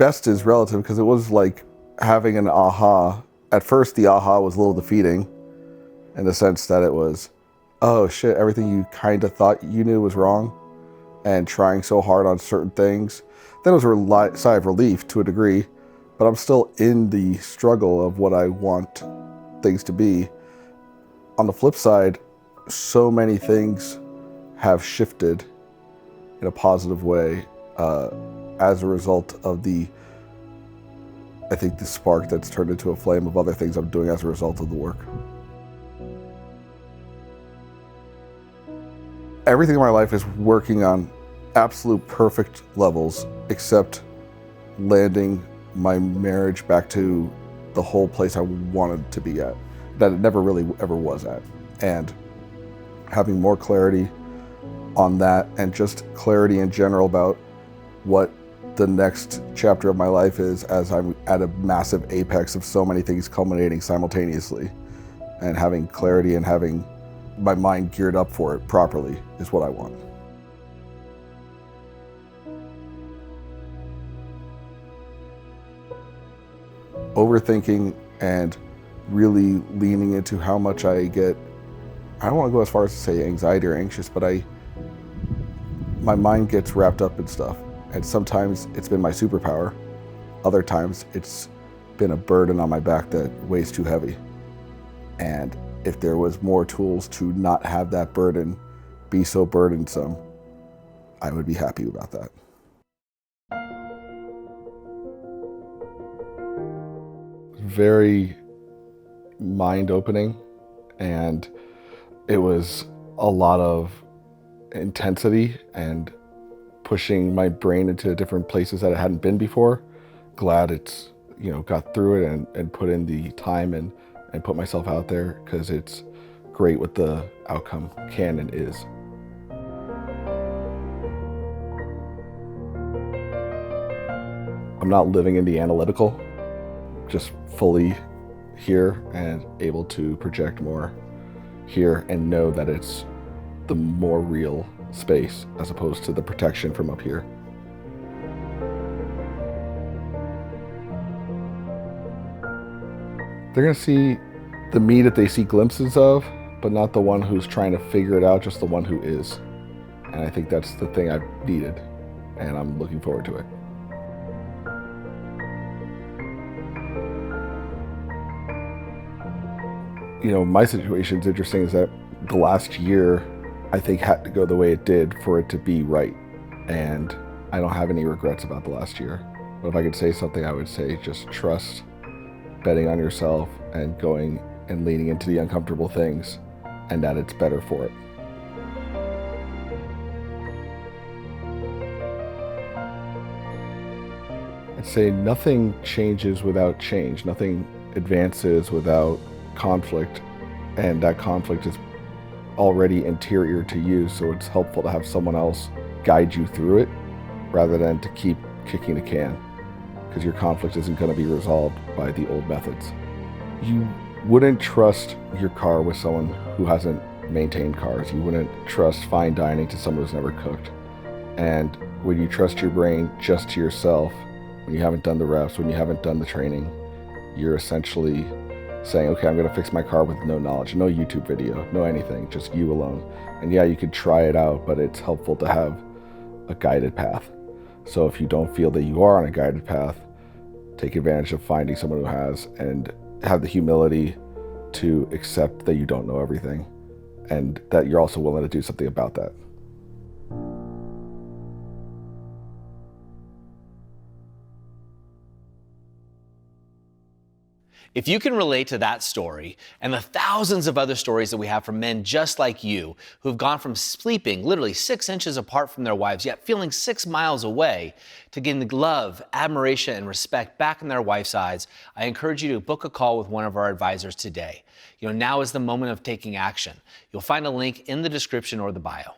best is relative because it was like having an aha. At first, the aha was a little defeating in the sense that it was, oh shit, everything you kind of thought you knew was wrong, and trying so hard on certain things. Then it was a sigh of relief to a degree, but I'm still in the struggle of what I want things to be. On the flip side, so many things have shifted in a positive way as a result of the spark that's turned into a flame of other things I'm doing as a result of the work. Everything in my life is working on absolute perfect levels, except landing my marriage back to the whole place I wanted to be at, that it never really ever was at. And having more clarity on that, and just clarity in general about what the next chapter of my life is, as I'm at a massive apex of so many things culminating simultaneously, and having clarity and having my mind geared up for it properly is what I want. Overthinking and really leaning into how much I get, I don't want to go as far as to say anxiety or anxious, but my mind gets wrapped up in stuff. And sometimes it's been my superpower. Other times it's been a burden on my back that weighs too heavy. And if there was more tools to not have that burden be so burdensome, I would be happy about that. Very mind-opening, and it was a lot of intensity and pushing my brain into different places that it hadn't been before. Glad it's, got through it and put in the time and put myself out there, because it's great what the outcome can and is. I'm not living in the analytical, just fully here and able to project more here and know that it's the more real space as opposed to the protection from up here. They're gonna see the me that they see glimpses of, but not the one who's trying to figure it out, just the one who is. And I think that's the thing I've needed, and I'm looking forward to it. My situation's interesting is that the last year, I think, had to go the way it did for it to be right. And I don't have any regrets about the last year. But if I could say something, I would say just trust, betting on yourself, and going and leaning into the uncomfortable things, and that it's better for it. I'd say nothing changes without change. Nothing advances without conflict, and that conflict is already interior to you, so it's helpful to have someone else guide you through it rather than to keep kicking the can, because your conflict isn't going to be resolved by the old methods. You wouldn't trust your car with someone who hasn't maintained cars. You wouldn't trust fine dining to someone who's never cooked. And when you trust your brain just to yourself, when you haven't done the reps, when you haven't done the training, you're essentially saying, okay, I'm going to fix my car with no knowledge, no YouTube video, no anything, just you alone. And yeah, you could try it out, but it's helpful to have a guided path. So if you don't feel that you are on a guided path, take advantage of finding someone who has, and have the humility to accept that you don't know everything, and that you're also willing to do something about that. If you can relate to that story and the thousands of other stories that we have from men just like you who've gone from sleeping literally 6 inches apart from their wives, yet feeling 6 miles away, to getting the love, admiration, and respect back in their wife's eyes, I encourage you to book a call with one of our advisors today. Now is the moment of taking action. You'll find a link in the description or the bio.